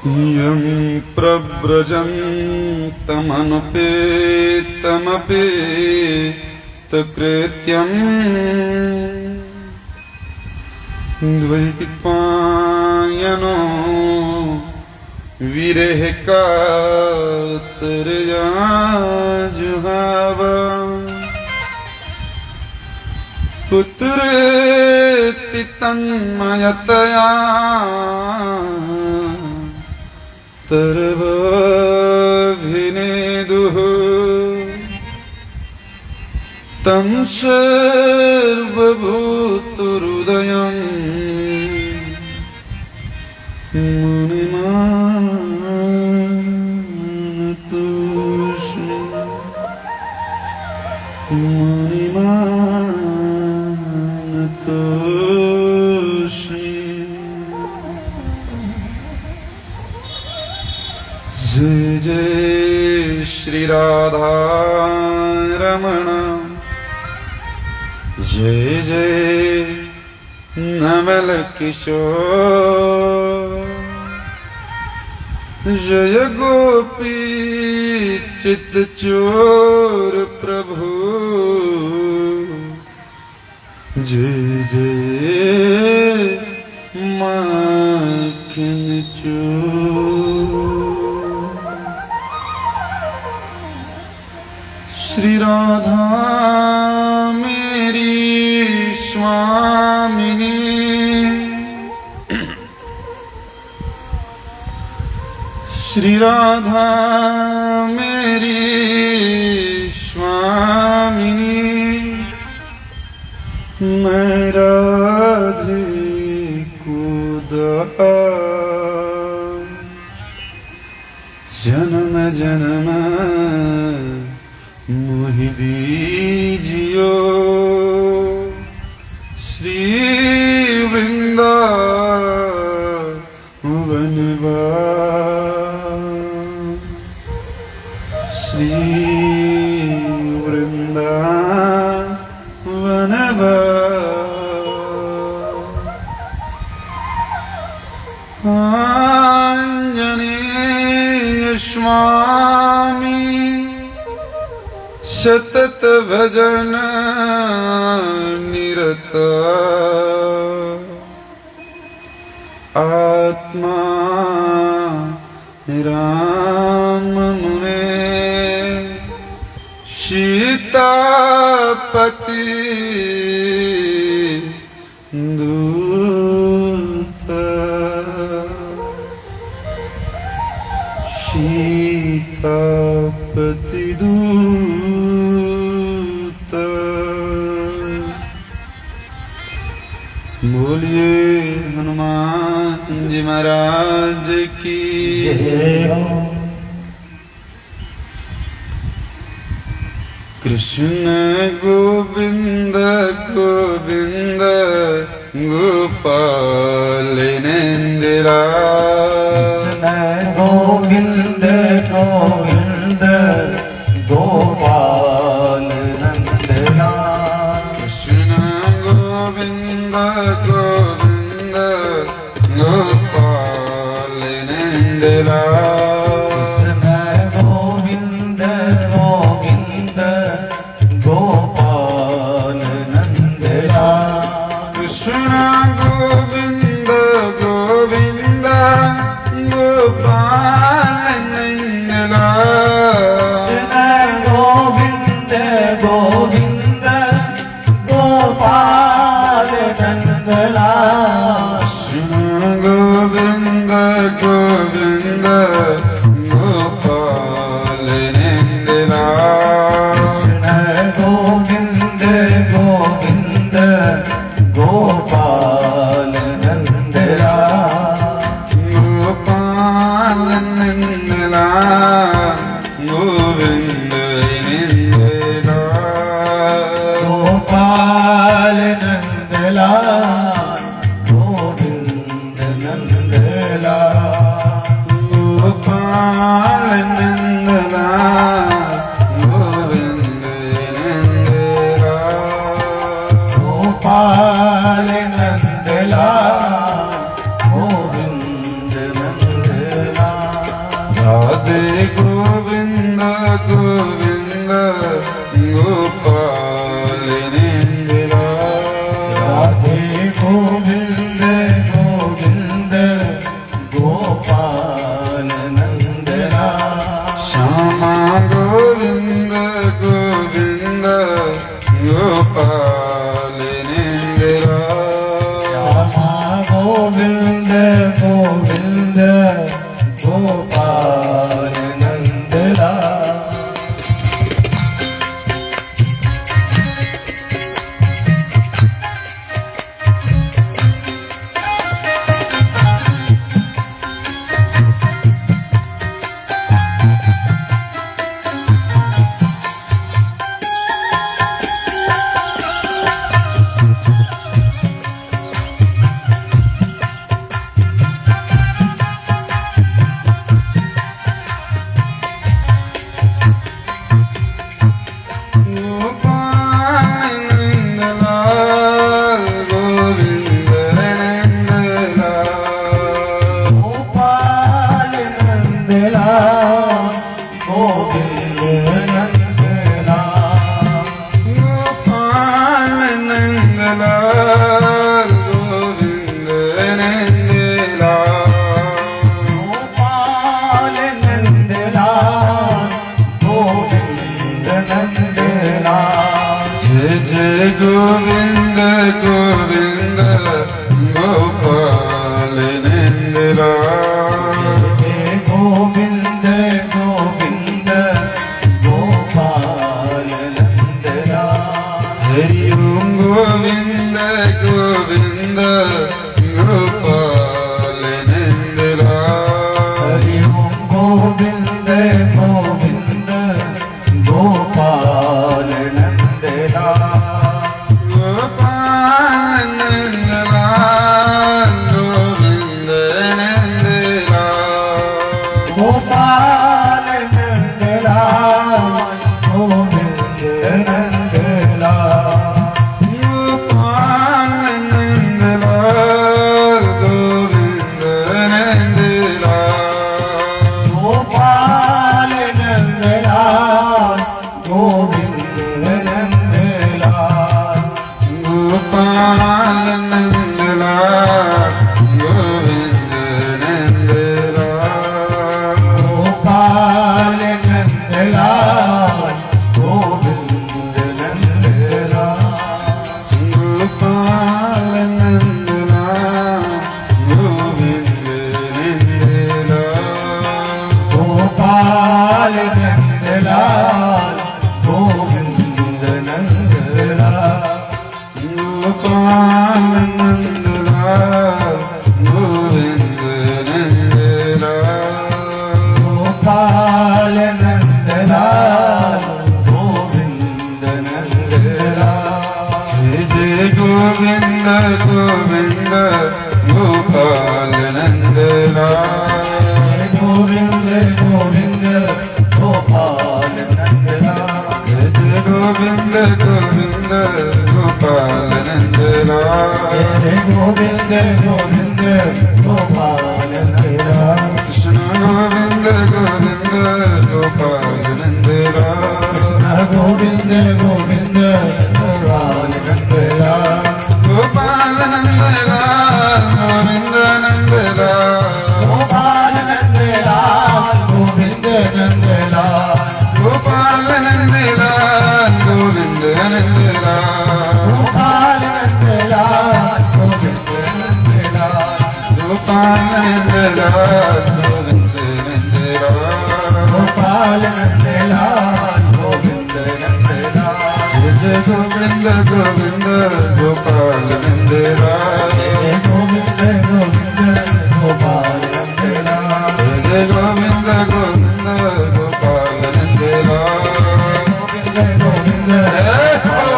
यं प्रव्रजन्तमनुपेतमपेतकृत्यम् द्वैपायनो विरह कातरया जुहाव पुत्रेति तन्मयतया तरवभिनेदुः तं सर्वभूतहृदयं मुनिमानतोऽस्मि जय जय श्री राधा रमण जय जय नवल किशोर जय गोपी चित चोर प्रभु जय जय माखन चोर श्री राधा मेरी स्वामिनी श्री राधा मेरी स्वामिनी मैं राधे को दया जन्म जन्म मोहि दीजियो श्री वृंदावन श्री वृंदावन आंजनेय स्वामी सतत भजन निरत आत्मा राम मुने सीतापति दूत सीतापति दूत बोलिए हनुमान जी महाराज की जय। कृष्ण गोविंद गोविंद गोपाल नंदरा कृष्ण गोविंद गोविंद गोपाल नंदना कृष्ण गोविंद गोविंद गोपाल नंदरा कृष्ण गोविंद गोविंद गोपाल नंदना कृष्ण गोविंद गोविंद गोपाल नंदना कृष्ण गोविंद गोविंद गोपाल नंदना कृष्ण गोपाल नंद लाल गोविंद नंद लाल गोपाल नंद लाल गोविंद नंद लाल जय गोविंद गोविंद गोपाल नंद लाल जय गोविंद गोविंद गोपाल नंद लाल जय गोविंद गोविंद गोपाल नंद लाल गोविंद गोविंद गोपाल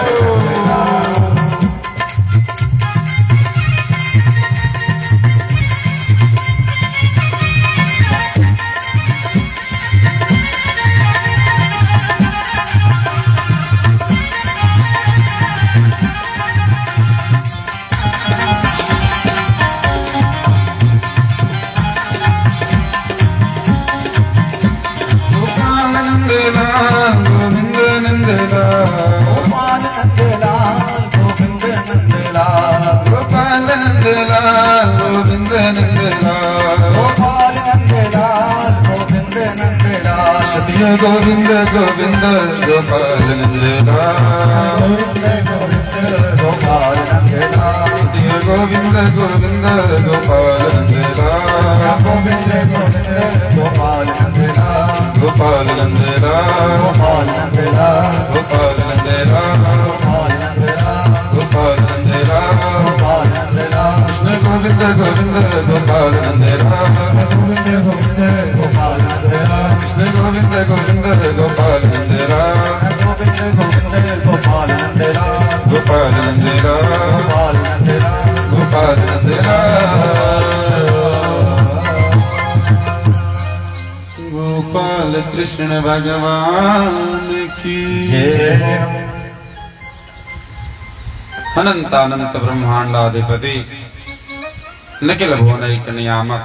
नंद लाल गोविंद नंद लाल गोपाल नंद लाल गोविंद नंद लाल गोपाल नंद लाल गोविंद नंद लाल गोपाल नंद लाल गोविंद नंद लाल जय गोविंद गोविंद गोपाल नंद लाल गोविंद गोविंद गोपाल नंद लाल जय गोविंद गोविंद गोपाल नंद लाल गोविंद गोविंद गोपाल नंद लाल गोपाल नंद लाल गोपाल नंद लाल गोपाल नंद लाल गोपाल नंद लाल गोपाल नंद लाल गोपाल नंद लाल कृष्ण गोविंद गोविंद गोपाल नंद लाल गोविंद गोविंद गोपाल नंद लाल कृष्ण गोविंद गोविंद गोपाल नंद लाल गोविंद गोविंद गोपाल नंद लाल गोपाल नंद लाल गोपाल नंद लाल गोपाल नंद लाल गोपाल कृष्ण भगवान की जय अनंतानंत ब्रह्मांडाधिपति निखिल भुवनैक नियामक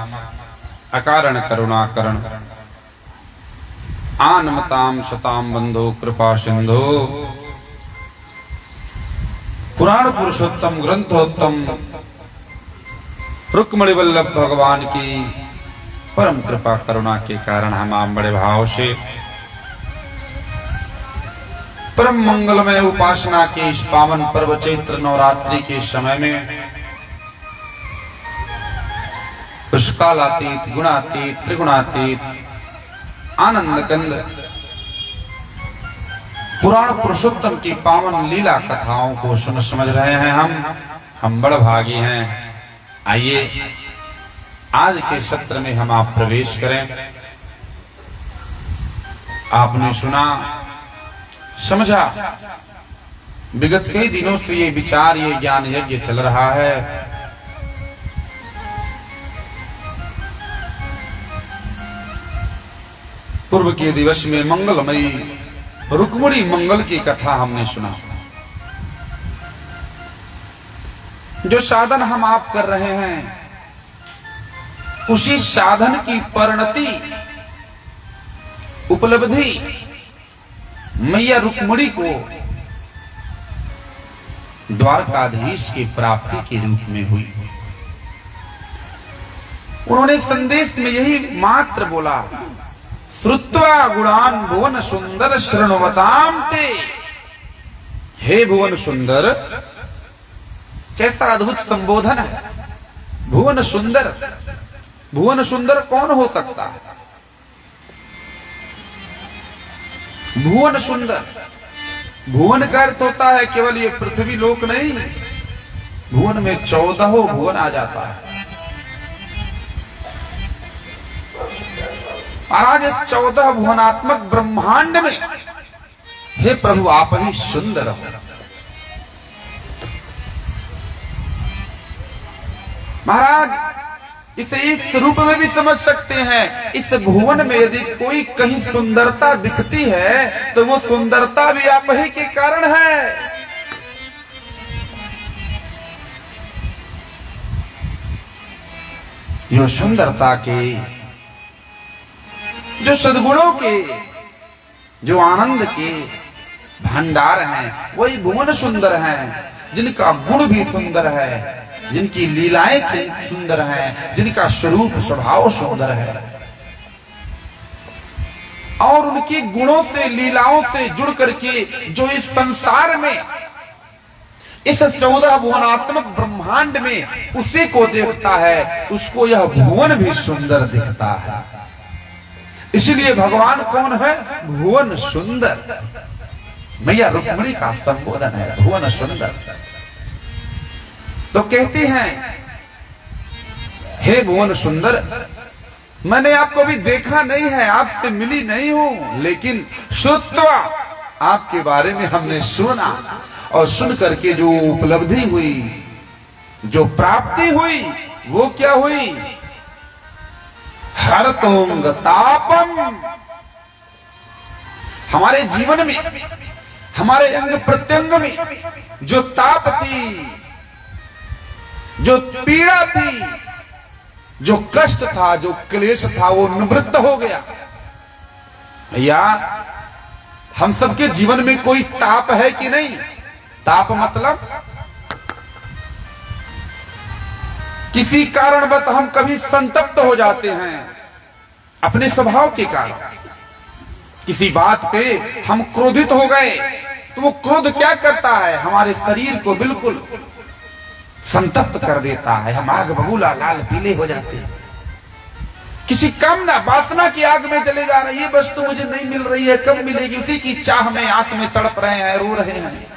अकारण करुणाकरण आनमताम शताम बंधु कृपा सिंधु पुराण पुरुषोत्तम ग्रंथोत्तम रुक्मणी वल्लभ भगवान की परम कृपा करुणा के कारण हम आप बड़े भाव से परम मंगलमय उपासना के इस पावन पर्व चैत्र नवरात्रि के समय में उस कालातीत गुणातीत त्रिगुणातीत आनंद कंद पुराण पुरुषोत्तम की पावन लीला कथाओं को सुन समझ रहे हैं हम बड़ भागी हैं। आइए आज के सत्र में हम आप प्रवेश करें। आपने सुना समझा, विगत कई दिनों से ये विचार ये ज्ञान यज्ञ चल रहा है। पूर्व के दिवस में मंगलमयी रुक्मिणी मंगल की कथा हमने सुना। जो साधन हम आप कर रहे हैं उसी साधन की परिणति उपलब्धि मैया रुक्मिणी को द्वारकाधीश की प्राप्ति के रूप में हुई। उन्होंने संदेश में यही मात्र बोला, श्रुत्वा गुणान भुवन सुंदर शृण्वताम ते। हे भुवन सुंदर, कैसा अद्भुत संबोधन है। भुवन सुंदर, भुवन सुंदर कौन हो सकता है? भुवन सुंदर, भुवन का अर्थ होता है केवल ये पृथ्वी लोक नहीं, भुवन में 14 भुवन आ जाता है। आज 14 भुवनात्मक ब्रह्मांड में हे प्रभु आप ही सुंदर हो। महाराज इसे इस रूप में भी समझ सकते हैं। इस भुवन में यदि कोई कहीं सुंदरता दिखती है तो वो सुंदरता भी आप ही के कारण है। जो सुंदरता के, जो सद्गुणों के, जो आनंद के भंडार हैं वही भुवन सुंदर हैं। जिनका गुण भी सुंदर है, जिनकी लीलाएं सुंदर हैं, जिनका स्वरूप स्वभाव सुंदर है और उनके गुणों से लीलाओं से जुड़ करके जो इस संसार में इस 14 भुवनात्मक ब्रह्मांड में उसी को देखता है, उसको यह भुवन भी सुंदर दिखता है। इसलिए भगवान कौन है? भुवन सुंदर। मैया रुक्मिणी का संबोधन है भुवन सुंदर। तो कहती हैं, हे भुवन सुंदर, मैंने आपको अभी देखा नहीं है, आपसे मिली नहीं हूं, लेकिन श्रुत्वा आपके बारे में हमने सुना, और सुन करके जो उपलब्धि हुई, जो प्राप्ति हुई, वो क्या हुई? हरतोंग तापम। हमारे जीवन में, हमारे अंग प्रत्यंग में जो ताप थी, जो पीड़ा थी, जो कष्ट था, जो क्लेश था, वो निवृत्त हो गया। भैया, हम सबके जीवन में कोई ताप है कि नहीं? ताप मतलब किसी कारणवश हम कभी संतप्त हो जाते हैं अपने स्वभाव के कारण। किसी बात पे हम क्रोधित हो गए, तो वो क्रोध क्या करता है? हमारे शरीर को बिल्कुल संतप्त कर देता है। हम आग बबूला लाल पीले हो जाते हैं। किसी कामना वासना की आग में चले जा रहे हैं, ये वस्तु मुझे नहीं मिल रही है, कब मिलेगी, उसी की चाह में आस में तड़प रहे हैं, रो रहे हैं।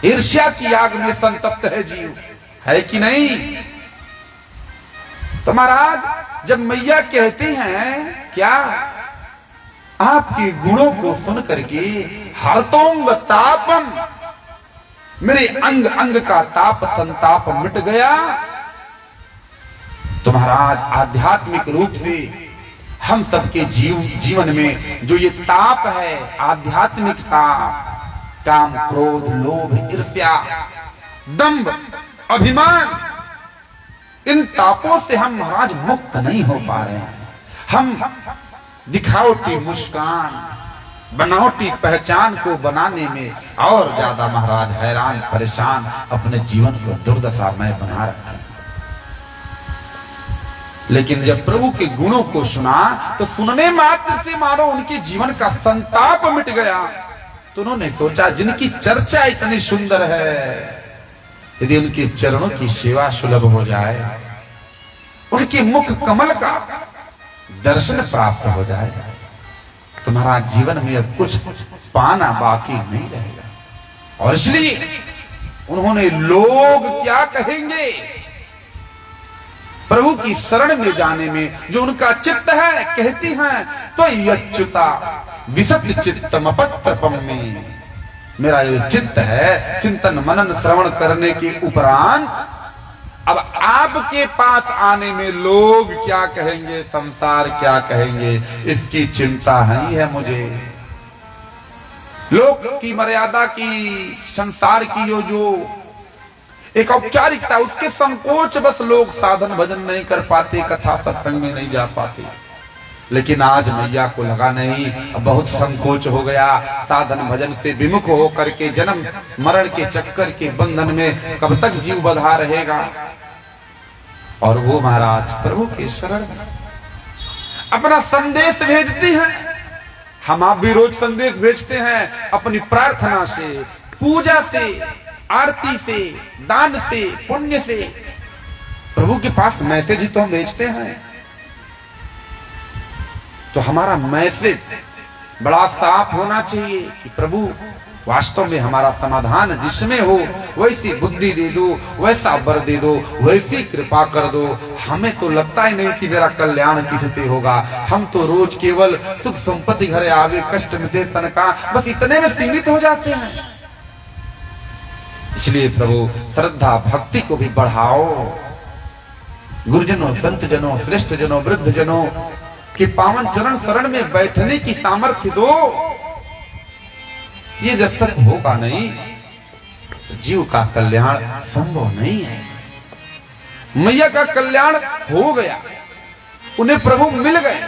ईर्ष्या की आग में संतप्त है जीव, है कि नहीं? तो महाराज, जब मैया कहती हैं क्या, आपके गुणों को सुन करके हरतोंग तापम, मेरे अंग अंग का ताप संताप मिट गया। तो महाराज, आध्यात्मिक रूप से हम सबके जीवन में जो ये ताप है, आध्यात्मिक ताप, काम क्रोध लोभ ईर्ष्या दंभ अभिमान, इन तापों से हम महाराज मुक्त नहीं हो पा रहे हैं। हम दिखावटी मुस्कान, बनावटी पहचान को बनाने में और ज्यादा महाराज हैरान परेशान, अपने जीवन को दुर्दशा में बना रहे हैं। लेकिन जब प्रभु के गुणों को सुना, तो सुनने मात्र से मानो उनके जीवन का संताप मिट गया। तो उन्होंने सोचा, जिनकी चर्चा इतनी सुंदर है, यदि उनके चरणों की सेवा सुलभ हो जाए, उनके मुख कमल का दर्शन प्राप्त हो जाए, तुम्हारा जीवन में अब कुछ पाना बाकी नहीं रहेगा। और इसलिए उन्होंने लोग क्या कहेंगे, प्रभु की शरण में जाने में जो उनका चित्त है, कहती हैं, तो यच्युता विशत चित्तमपत्रपम में, मेरा जो चित्त है चिंतन मनन श्रवण करने के उपरांत अब आपके पास आने में लोग क्या कहेंगे, संसार क्या कहेंगे, इसकी चिंता नहीं है मुझे। लोक की मर्यादा की, संसार की जो एक औपचारिकता, उसके संकोच बस लोग साधन भजन नहीं कर पाते, कथा सत्संग में नहीं जा पाते। लेकिन आज मैया को लगा नहीं, अब बहुत संकोच हो गया, साधन भजन से विमुख हो करके जन्म मरण के चक्कर के बंधन में कब तक जीव बंधा रहेगा। और वो महाराज प्रभु के शरण में अपना संदेश भेजती हैं। हम आप भी रोज संदेश भेजते हैं, अपनी प्रार्थना से, पूजा से, आरती से, दान से, पुण्य से प्रभु के पास मैसेज ही तो हम भेजते हैं। तो हमारा मैसेज बड़ा साफ होना चाहिए कि प्रभु वास्तव में हमारा समाधान जिसमें हो, वैसी बुद्धि दे दो, वैसा वर दे दो, वैसी कृपा कर दो। हमें तो लगता ही नहीं कि मेरा कल्याण किससे होगा। हम तो रोज केवल सुख संपत्ति घरे आवे, कष्ट मिटे तन का, बस इतने में सीमित हो जाते हैं। इसलिए प्रभु श्रद्धा भक्ति को भी बढ़ाओ। गुरुजनों, संत जनों, श्रेष्ठ जनों, वृद्ध जनों के पावन चरण शरण में बैठने की सामर्थ्य दो। ये जब तक होगा नहीं, जीव का कल्याण संभव नहीं है। मैया का कल्याण हो गया, उन्हें प्रभु मिल गए।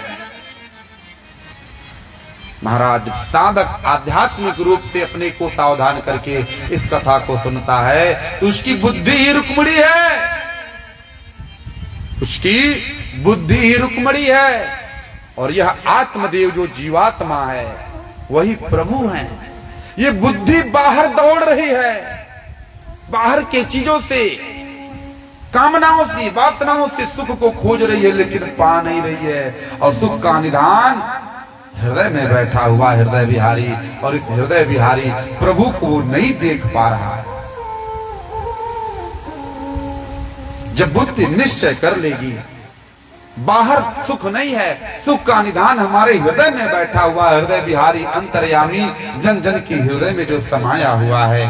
महाराज साधक आध्यात्मिक रूप से अपने को सावधान करके इस कथा को सुनता है, तो उसकी बुद्धि ही रुक्मिणी है, उसकी बुद्धि ही रुक्मिणी है। और यह आत्मदेव जो जीवात्मा है वही प्रभु है। ये बुद्धि बाहर दौड़ रही है, बाहर के चीजों से, कामनाओं से, वासनाओं से सुख को खोज रही है लेकिन पा नहीं रही है। और सुख का निधान हृदय में बैठा हुआ हृदय विहारी, और इस हृदय विहारी प्रभु को वो नहीं देख पा रहा है। जब बुद्धि निश्चय कर लेगी बाहर सुख नहीं है, सुख का निधान हमारे हृदय में बैठा हुआ हृदय विहारी अंतर्यामी जन जन के हृदय में जो समाया हुआ है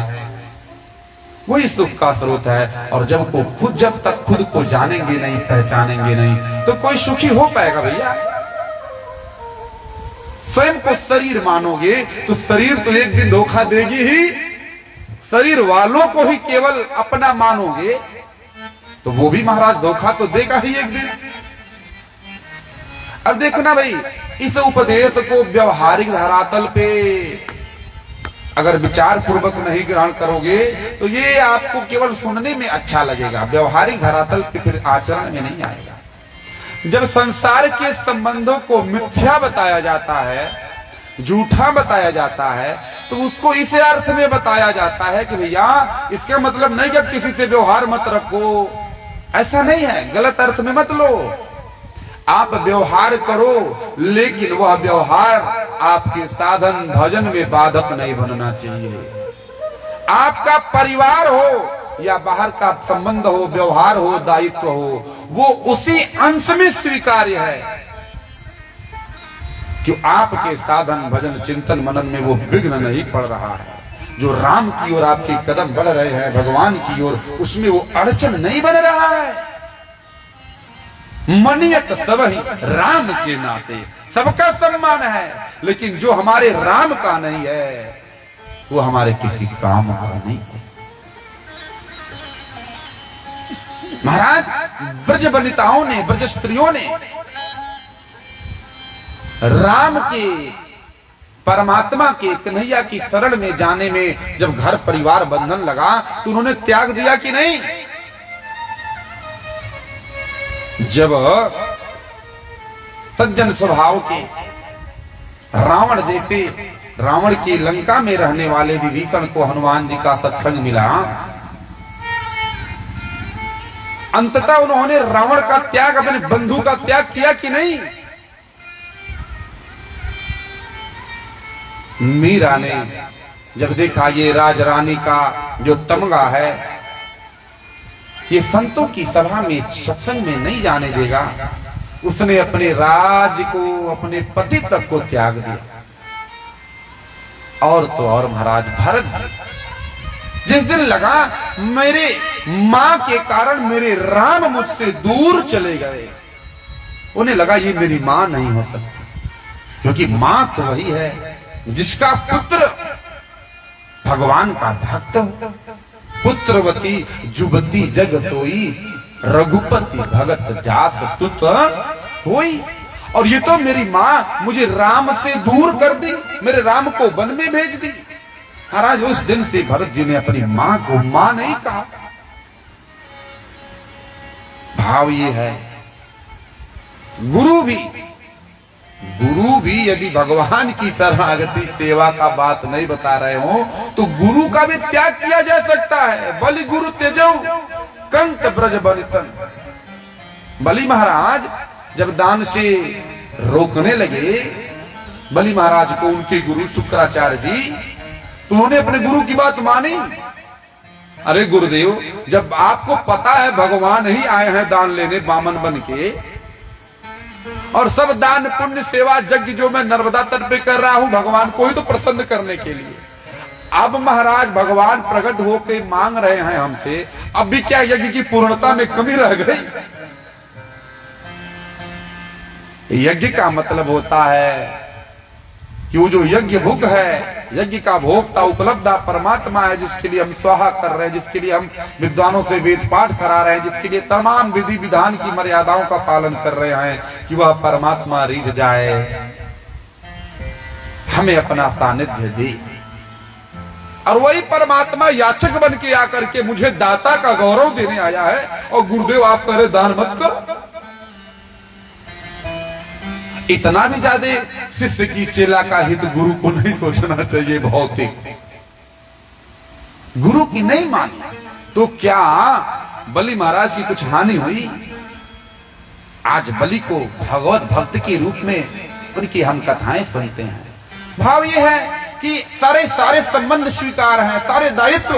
वही सुख का स्रोत है। और जब तक खुद को जानेंगे नहीं, पहचानेंगे नहीं, तो कोई सुखी हो पाएगा भैया? स्वयं को शरीर मानोगे तो शरीर तो एक दिन धोखा देगी ही। शरीर वालों को ही केवल अपना मानोगे तो वो भी महाराज धोखा तो देगा ही एक दिन। अब देखना भाई, इस उपदेश को व्यवहारिक धरातल पे अगर विचार पूर्वक नहीं ग्रहण करोगे तो ये आपको केवल सुनने में अच्छा लगेगा, व्यवहारिक धरातल पे फिर आचरण में नहीं आएगा। जब संसार के संबंधों को मिथ्या बताया जाता है, झूठा बताया जाता है, तो उसको इस अर्थ में बताया जाता है कि भैया इसका मतलब नहीं कि अब किसी से व्यवहार मत रखो, ऐसा नहीं है, गलत अर्थ में मत लो। आप व्यवहार करो लेकिन वह व्यवहार आपके साधन भजन में बाधक नहीं बनना चाहिए। आपका परिवार हो या बाहर का संबंध हो, व्यवहार हो, दायित्व हो, वो उसी अंश में स्वीकार्य है कि आपके साधन भजन चिंतन मनन में वो विघ्न नहीं पड़ रहा है। जो राम की ओर आपके कदम बढ़ रहे हैं, भगवान की ओर, उसमें वो अड़चन नहीं बन रहा है। मनियत सब ही राम के नाते, सबका सम्मान है, लेकिन जो हमारे राम का नहीं है वो हमारे किसी काम का नहीं है। महाराज, ब्रज वनिताओं ने, ब्रज स्त्रियों ने राम के, परमात्मा के, कन्हैया की शरण में जाने में जब घर परिवार बंधन लगा तो उन्होंने त्याग दिया कि नहीं? जब सज्जन स्वभाव के रावण जैसे, रावण की लंका में रहने वाले विभीषण को हनुमान जी का सत्संग मिला, अंततः उन्होंने रावण का त्याग, अपने बंधु का त्याग किया कि नहीं? मीरा ने जब देखा ये राजरानी का जो तमगा है ये संतों की सभा में, सत्संग में नहीं जाने देगा, उसने अपने राज को, अपने पति तक को त्याग दिया। और तो और महाराज भरत जी, जिस दिन लगा मेरे मां के कारण मेरे राम मुझसे दूर चले गए, उन्हें लगा ये मेरी मां नहीं हो सकती, क्योंकि मां तो वही है जिसका पुत्र भगवान का भक्त हो। पुत्रवती जुबती जग सोई, रघुपति भगत जास सुत होई। और ये तो मेरी मां मुझे राम से दूर कर दी, मेरे राम को वन में भेज दी। महाराज, उस दिन से भरत जी ने अपनी मां को मां नहीं कहा। भाव ये है, गुरु भी यदि भगवान की शरणागति सेवा का बात नहीं बता रहे हो तो गुरु का भी त्याग किया जा सकता है। बलि गुरु तेजो कंत ब्रज बलितन। बलि महाराज जब दान से रोकने लगे बलि महाराज को उनके गुरु शुक्राचार्य जी, तो उन्होंने अपने गुरु की बात मानी। अरे गुरुदेव, जब आपको पता है भगवान ही आए हैं दान लेने बामन बन के, और सब दान पुण्य सेवा यज्ञ जो मैं नर्मदा तट पे कर रहा हूं भगवान को ही तो प्रसन्न करने के लिए, अब महाराज भगवान प्रकट होकर मांग रहे हैं हमसे, अब भी क्या यज्ञ की पूर्णता में कमी रह गई? यज्ञ का मतलब होता है कि वो जो यज्ञ भुक है, यज्ञ का भोक्ता उपलब्धा परमात्मा है, जिसके लिए हम स्वाहा कर रहे हैं, जिसके लिए हम विद्वानों से वेद पाठ करा रहे हैं, जिसके लिए तमाम विधि विधान की मर्यादाओं का पालन कर रहे हैं कि वह परमात्मा रीझ जाए, हमें अपना सानिध्य दे। और वही परमात्मा याचक बन के आकर के मुझे दाता का गौरव देने आया है, और गुरुदेव आप कह रहे दान मत करो। इतना भी ज्यादा शिष्य की चेला का हित गुरु को नहीं सोचना चाहिए। भौतिक गुरु की नहीं मानी, तो क्या बलि महाराज की कुछ हानि हुई? आज बलि को भगवत भक्त के रूप में उनकी हम कथाएं सुनते हैं। भाव ये है कि सारे संबंध स्वीकार हैं, सारे दायित्व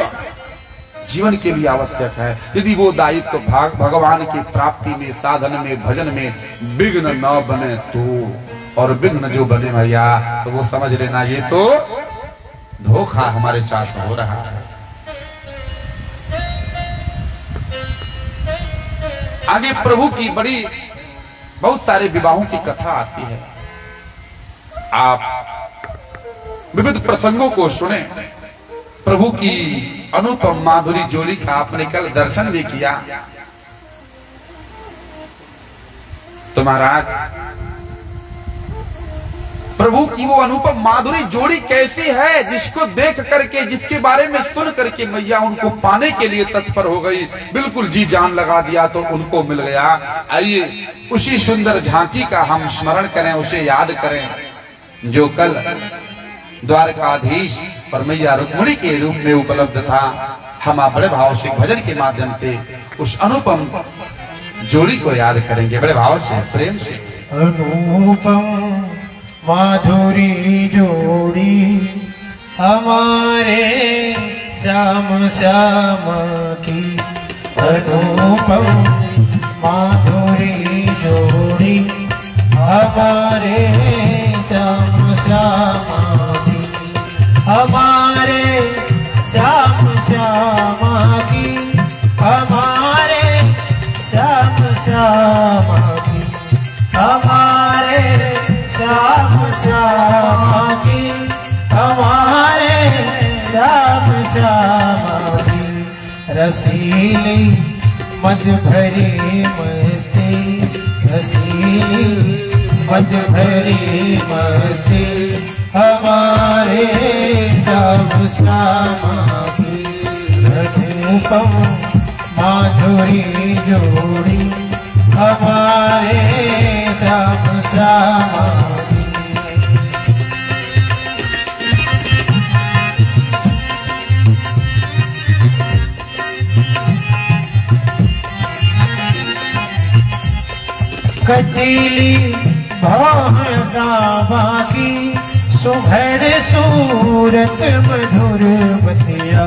जीवन के लिए आवश्यक है। यदि वो दायित्व भगवान की प्राप्ति में, साधन में, भजन में विघ्न न बने तो, और विघ्न जो बने भैया तो वो समझ लेना ये तो धोखा हमारे साथ हो रहा है। आगे प्रभु की बड़ी बहुत सारे विवाहों की कथा आती है। आप विविध प्रसंगों को सुने। प्रभु की अनुपम माधुरी जोड़ी का आपने कल दर्शन भी किया। तो महाराज, प्रभु की वो अनुपम माधुरी जोड़ी कैसी है, जिसको देख करके, जिसके बारे में सुन करके मैया उनको पाने के लिए तत्पर हो गई, बिल्कुल जी जान लगा दिया तो उनको मिल गया। आइए उसी सुंदर झांकी का हम स्मरण करें, उसे याद करें जो कल द्वारकाधीश और मैया रुक्मिणी के रूप में उपलब्ध था। हम बड़े भाव से भजन के माध्यम से उस अनुपम जोड़ी को याद करेंगे, बड़े भाव से, प्रेम से। अनुपम माधुरी जोड़ी हमारे श्याम श्याम की, अनुपम माधुरी जोड़ी हमारे श्याम श्याम की, हमारे श्याम श्याम की, हमारे श्याम श्याम की, हमारे श्याम श्याम की, हमारे श्याम श्याम की। रसीली मद भरी मस्ती, रसीली मद भरी मस्ती, हमारे श्याम श्याम की। अनुपम माधुरी जोड़ी हमारे श्याम श्याम की। कटीली भावना की, सुघड़ सूरत मधुर बतिया,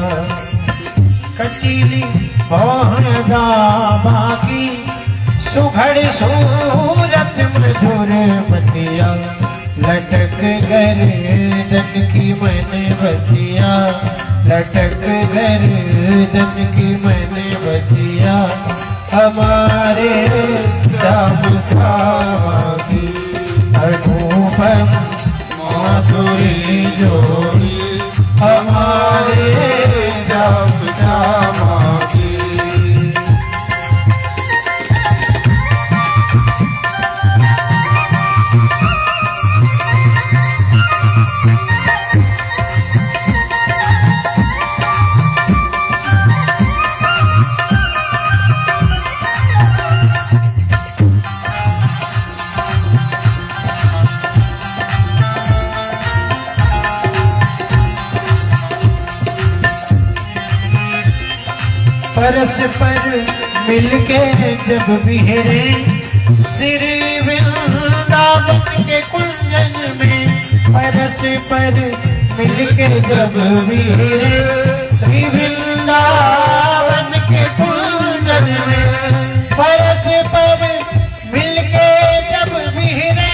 कटीली भावना की, सुघड़ सूरत मधुर बतिया, लटक गर्दन की मन बसिया, लटक गर्दन की मन बसिया, हमारे श्याम श्याम की। अनुपम माधुरी जोड़ी हमारे श्याम श्याम की। परस्पर मिलके जब बिहरे श्री वृंदावन के कुंजन में, परस्पर मिलके जब बिहरे श्री वृंदावन के कुंजन में, परस्पर मिलके जब बिहरे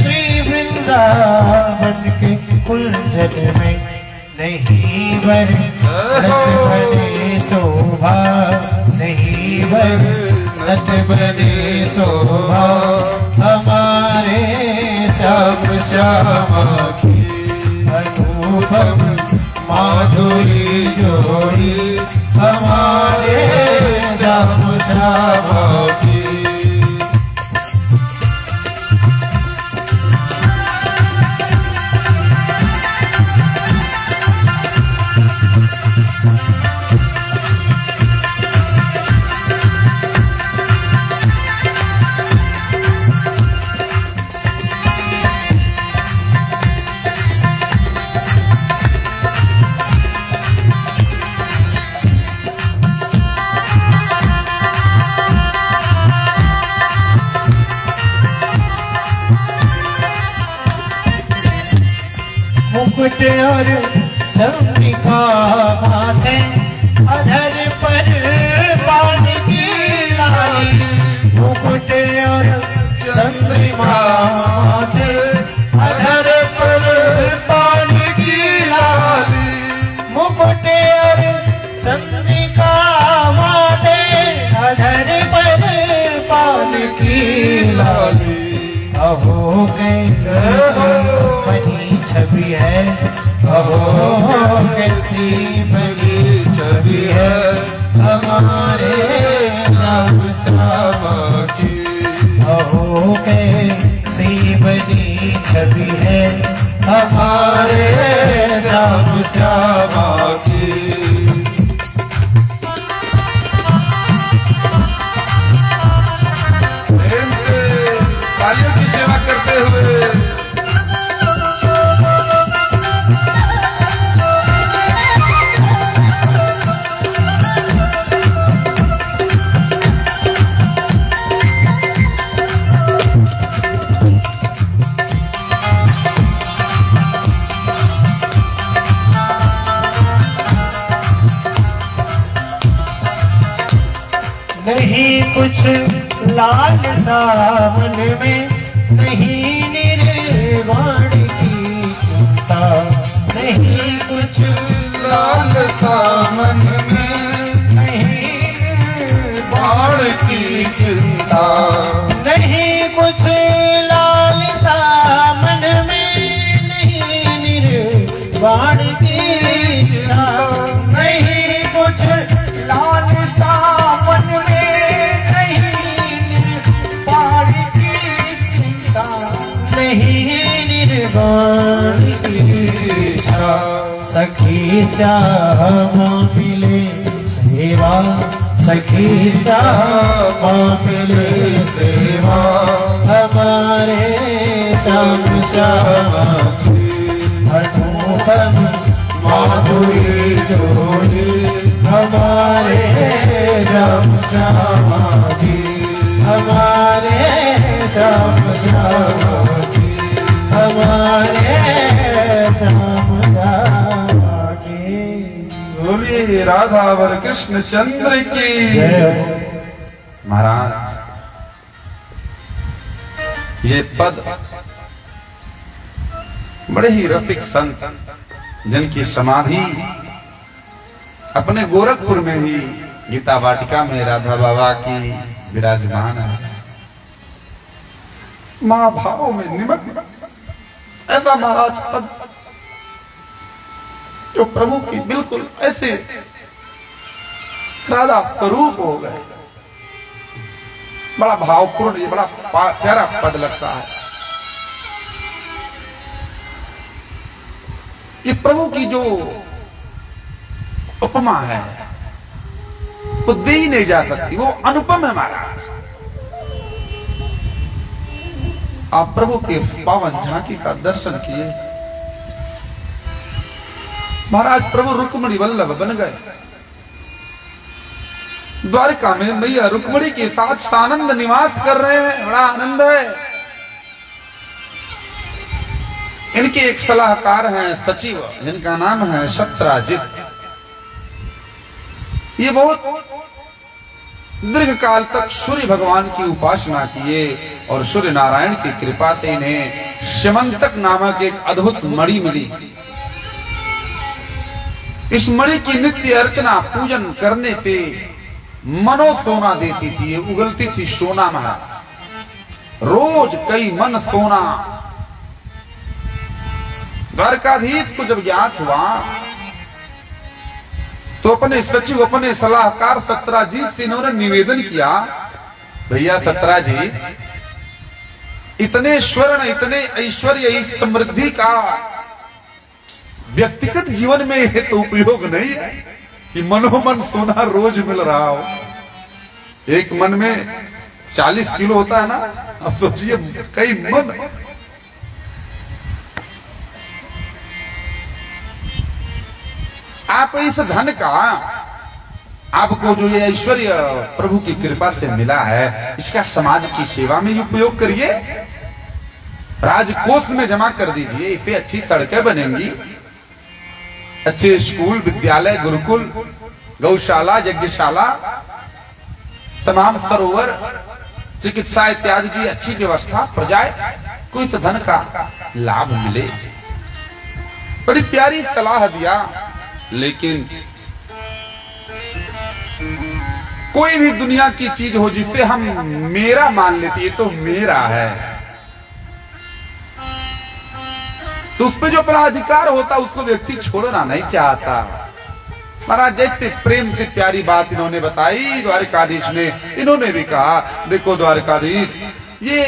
श्री वृंदावन के कुंजन में, नहीं वर रस बने शोभा, नहीं वर रस बने शोभा, हमारे श्याम श्याम की। अनुपम माधुरी जोड़ी हमारे श्याम श्याम की। मुकुट और चंद्रिका माथे, अधर पर पान की लाली। मुकुट और चंद्रिका माथे, अधर पर पान की लाली। मुकुट और चंद्रिका माथे, अधर पर पान की लाली। अहो बनी छवि है, अहो कैसी बनी छवि है हमारे राम श्यामा की। अहो कैसी बनी छवि है हमारे राम श्यामा की। तालियों की सेवा करते हुए नहीं कुछ लाल सावन में, नहीं निर्वाण की चिंता। नहीं कुछ लाल सामन में नहीं बाण की चिंता। नहीं कुछ लाल सावन में, नहीं निर्वाण की चिंता। नहीं कुछ लाल सावन में, नहीं निर्वाण की इच्छा। सखी श्यामा मिले सेवा, सखी श्यामा मिले सेवा हमारे श्याम श्यामा की। अनुपम माधुरी जोड़ी हमारे श्याम श्यामा की। हमारे श्याम श्यामा की, हमारे श्याम श्यामा की। बोलिए राधा वर कृष्ण चंद्र की। महाराज ये पद बड़े ही रसिक संत जिनकी समाधि अपने गोरखपुर में ही गीता वाटिका में राधा बाबा की विराजमान है। महाभाव में निमग्न ऐसा महाराज पद जो प्रभु की बिल्कुल ऐसे राधा स्वरूप हो गए। बड़ा भावपूर्ण, ये बड़ा प्यारा पद लगता है। ये प्रभु की जो उपमा है वो दे ही नहीं जा सकती, वो अनुपम है महाराज। आप प्रभु के पावन झांकी का दर्शन किए महाराज। प्रभु रुक्मणी वल्लभ बन गए। द्वारिका में मैया रुक्मणी के साथ सानंद निवास कर रहे हैं। बड़ा आनंद है। इनके एक सलाहकार हैं सचिव, जिनका नाम है सत्राजित। ये बहुत दीर्घ काल तक सूर्य भगवान की उपासना किए और सूर्य नारायण की कृपा से इन्हें श्यमंतक नामक एक अद्भुत मणि मिली। इस मणि की नित्य अर्चना पूजन करने से मनो सोना देती थी, ये उगलती थी सोना महाराज। रोज कई मन सोना। द्वारकाधीश को जब ज्ञात हुआ तो अपने सचिव, अपने सलाहकार सत्राजीत से इन्होंने निवेदन किया, भैया सत्राजीत, इतने स्वर्ण, इतने ऐश्वर्य, इस समृद्धि का व्यक्तिगत जीवन में यह तो उपयोग नहीं है कि मनोमन सोना रोज मिल रहा हो। एक मन में 40 किलो होता है ना, अब सोचिए कई मन। आप इस धन का, आपको जो ये ऐश्वर्य प्रभु की कृपा से मिला है, इसका समाज की सेवा में उपयोग करिए। राजकोष में जमा कर दीजिए, इससे अच्छी सड़कें बनेंगी, अच्छे स्कूल, विद्यालय, गुरुकुल, गौशाला, यज्ञशाला, तमाम सरोवर, चिकित्सा इत्यादि की अच्छी व्यवस्था, प्रजाएं को इस धन का लाभ मिले। बड़ी प्यारी सलाह दिया। लेकिन कोई भी दुनिया की चीज हो जिसे हम मेरा मान लेते, ये तो मेरा है, तो उस पर जो अपना अधिकार होता उसको व्यक्ति छोड़ना नहीं चाहता। महाराज देखते प्रेम से प्यारी बात इन्होंने बताई द्वारकाधीश ने। इन्होंने भी कहा, देखो द्वारकाधीश, ये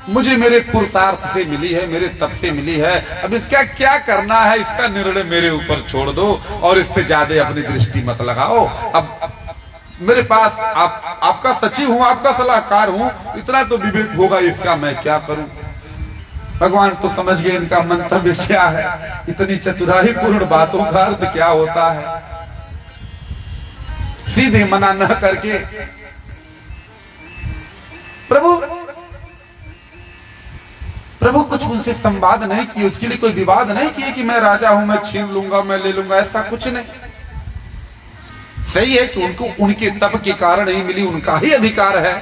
मुझे मेरे पुरुषार्थ से मिली है, मेरे तप से मिली है, अब इसका क्या करना है इसका निर्णय मेरे ऊपर छोड़ दो और इस पे ज्यादा अपनी दृष्टि मत लगाओ। अब मेरे पास आपका सचिव हूं, आपका सलाहकार हूं, इतना तो विवेक होगा, इसका मैं क्या करूं। भगवान तो समझ गए इनका मंतव्य क्या है, इतनी चतुराई पूर्ण बातों का अर्थ क्या होता है। सीधे मना न करके प्रभु कुछ उनसे संवाद नहीं किए, उसके लिए कोई विवाद नहीं किए कि मैं राजा हूं, मैं छीन लूंगा, मैं ले लूंगा, ऐसा कुछ नहीं। सही है कि उनको उनके तप के कारण ही मिली, उनका ही अधिकार है।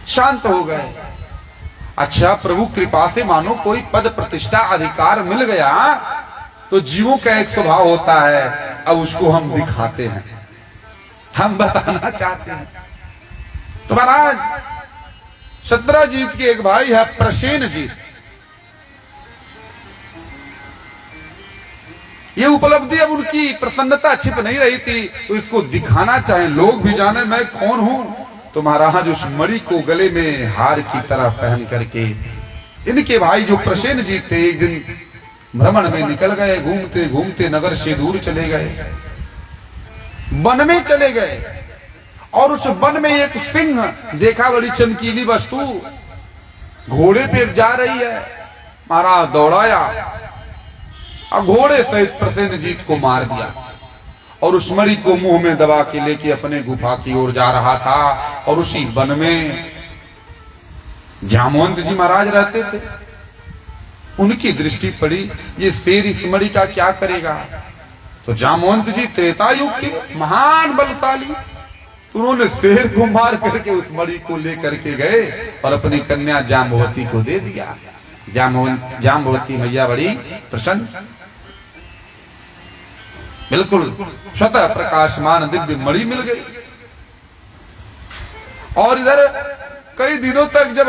शांत हो गए। अच्छा, प्रभु कृपा से मानो कोई पद प्रतिष्ठा अधिकार मिल गया तो जीवों का एक स्वभाव होता है, अब उसको हम दिखाते हैं, हम बताना चाहते हैं। तो महाराज सत्रजीत के एक भाई है प्रसेनजीत, ये उपलब्धि अब उनकी प्रसन्नता छिप नहीं रही थी, तो इसको दिखाना चाहे, लोग भी जाने मैं कौन हूं। तो महाराज उस मणि को गले में हार की तरह पहन करके इनके भाई जो प्रसेनजीत थे एक दिन भ्रमण में निकल गए, घूमते घूमते नगर से दूर चले गए, वन में चले गए। और उस वन में एक सिंह देखा, बड़ी चमकीली वस्तु घोड़े पे जा रही है। महाराज दौड़ाया और घोड़े सहित प्रसेनजीत को मार दिया और उस मणि को मुंह में दबा के लेके अपने गुफा की ओर जा रहा था। और उसी वन में जामवंत जी महाराज रहते थे। उनकी दृष्टि पड़ी, ये शेर इस मणि का क्या करेगा। तो जामवंत जी त्रेता युग के महान बलशाली, उन्होंने शेर को मार करके उस मणि को लेकर के गए और अपनी कन्या जाम्बवती को दे दिया। जाम्बवती मैया बड़ी प्रसन्न, बिल्कुल स्वतः प्रकाशमान दिव्य मणि मिल गई। और इधर कई दिनों तक जब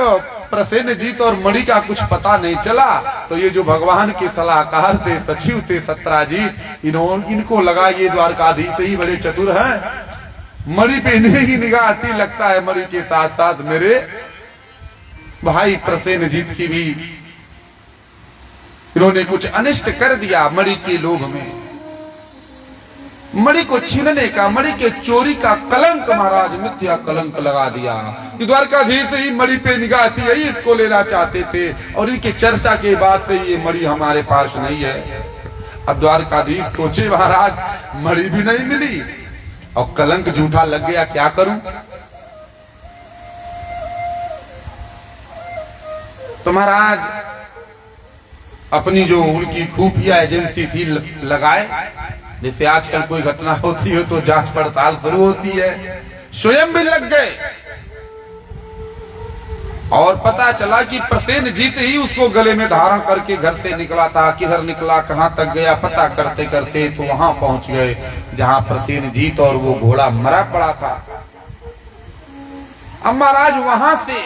प्रसेनजीत और मणि का कुछ पता नहीं चला, तो ये जो भगवान के सलाहकार थे, सचिव थे सत्राजीत, इनको लगा ये द्वारकाधीश ही बड़े चतुर हैं, मणि पे इन्हीं की निगाह आती, लगता है मणि के साथ साथ मेरे भाई प्रसेनजीत की भी इन्होंने कुछ अनिष्ट कर दिया मणि के लोभ में। मणि को छीनने का, मणि के चोरी का कलंक महाराज मिथ्या कलंक लगा दिया। द्वारकाधीश ही मणि पे निगाह थी, यही इसको लेना चाहते थे और इनकी चर्चा के बाद से ये मणि हमारे पास नहीं है। अब द्वारकाधीश सोचे महाराज मणि भी नहीं मिली और कलंक झूठा लग गया, क्या करूं। तो महाराज अपनी जो उनकी खुफिया एजेंसी थी लगाए, जैसे आजकल कोई घटना होती है तो जांच पड़ताल शुरू होती है, स्वयं भी लग गए और पता चला कि प्रसेनजीत ही उसको गले में धारण करके घर से निकला था। किधर निकला, कहां तक गया, पता करते करते तो वहां पहुंच गए जहां प्रसेनजीत और वो घोड़ा मरा पड़ा था। अब महाराज वहां से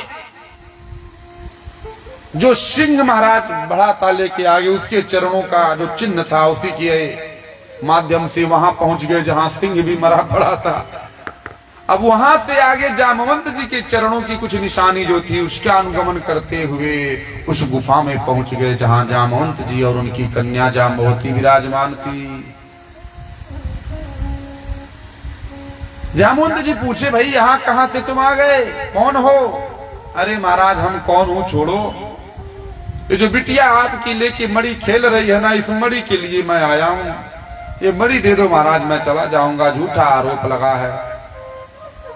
जो सिंह महाराज बढ़ा था लेके आगे, उसके चरणों का जो चिन्ह था उसी के माध्यम से वहां पहुंच गए जहां सिंह भी मरा पड़ा था। अब वहां से आगे जामवंत जी के चरणों की कुछ निशानी जो थी उसका अनुगमन करते हुए उस गुफा में पहुंच गए जहां जामवंत जी और उनकी कन्या जाम्बवती विराजमान थी। जामवंत जी पूछे, भाई यहाँ कहां से तुम आ गए, कौन हो। अरे महाराज हम कौन हूं छोड़ो, ये जो बिटिया आपकी लेके मणि खेल रही है ना, इस मणि के लिए मैं आया हूं, ये मणि दे दो महाराज, मैं चला जाऊंगा। झूठा आरोप लगा है।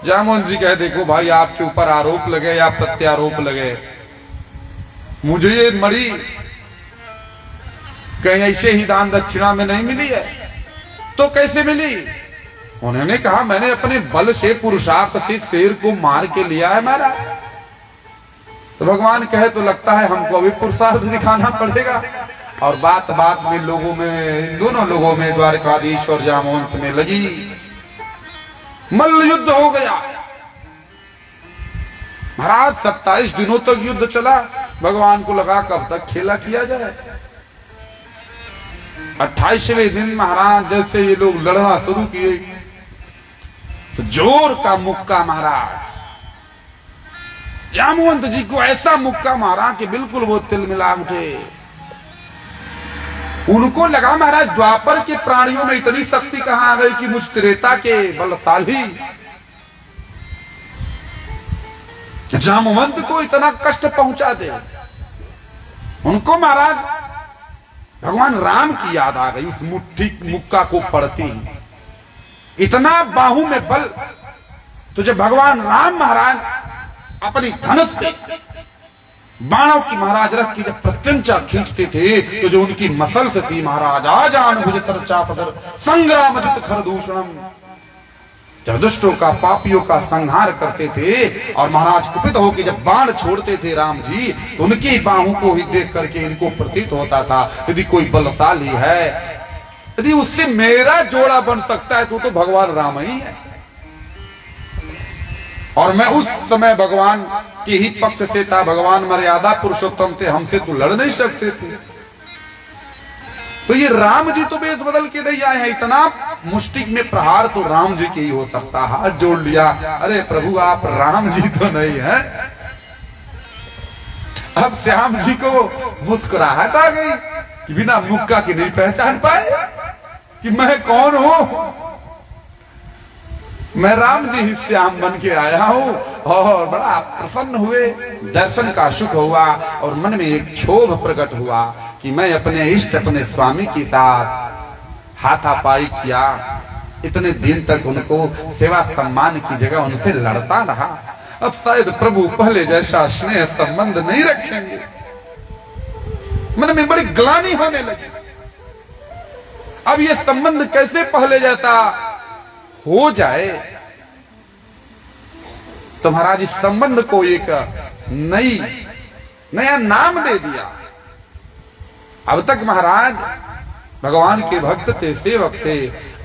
जामवंत जी कहे, देखो भाई आपके ऊपर आरोप लगे या प्रत्यारोप लगे, मुझे ये मणि कहीं ऐसे ही दान दक्षिणा में नहीं मिली है, तो कैसे मिली? उन्होंने कहा मैंने अपने बल से पुरुषार्थ से शेर को मार के लिया है मारा। तो भगवान कहे तो लगता है हमको अभी पुरुषार्थ दिखाना पड़ेगा। और बात बात में लोगों में, दोनों लोगों में, द्वारकाधीश और जामवंत में लगी, मल्ल युद्ध हो गया। महाराज 27 दिनों तक युद्ध चला। भगवान को लगा कब तक खेला किया जाए। 28वें दिन महाराज जैसे ये लोग लड़ना शुरू किए तो जोर का मुक्का मारा। जामवंत जी को ऐसा मुक्का मारा कि बिल्कुल वो तिलमिला उठे। उनको लगा महाराज द्वापर के प्राणियों में इतनी शक्ति कहां आ गई कि मुझ त्रेता के बलशाली जामवंत को इतना कष्ट पहुंचा दे। उनको महाराज भगवान राम की याद आ गई उस मुक्का को पड़ती। इतना बाहू में बल। तो जब भगवान राम महाराज अपनी धनुष पे बाणों की महाराज रख की जब प्रत्यंचा खींचते थे तो जो उनकी मसल्स थी महाराज आजान भुज सर चापधर संग्राम जित खरदूषणम, जब दुष्टों का पापियों का संहार करते थे और महाराज कुपित होकर जब बाण छोड़ते थे राम जी, तो उनकी बाहों को ही देख करके इनको प्रतीत होता था यदि कोई बलशाली है, यदि उससे मेरा जोड़ा बन सकता है तो भगवान राम ही है। और मैं उस समय भगवान के ही पक्ष से था। भगवान मर्यादा पुरुषोत्तम थे, हमसे तो लड़ नहीं सकते थे। तो ये राम जी तो बेस बदल के नहीं आए हैं। इतना मुष्टिक में प्रहार तो राम जी के ही हो सकता। हाथ जोड़ लिया, अरे प्रभु आप राम जी तो नहीं है। अब श्याम जी को मुस्कुराहट आ गई कि बिना मुक्का की नहीं पहचान पाए कि मैं कौन हूं। मैं राम जी ही श्याम बन के आया हूं। और बड़ा प्रसन्न हुए, दर्शन का सुख हुआ और मन में एक क्षोभ प्रकट हुआ कि मैं अपने इष्ट अपने स्वामी के साथ हाथापाई किया। इतने दिन तक उनको सेवा सम्मान की जगह उनसे लड़ता रहा। अब शायद प्रभु पहले जैसा स्नेह संबंध नहीं रखेंगे। मन में बड़ी ग्लानि होने लगी। अब ये संबंध कैसे पहले जैसा हो जाए। तो महाराज इस संबंध को एक नया नाम दे दिया। अब तक महाराज भगवान के भक्त थे, सेवक थे।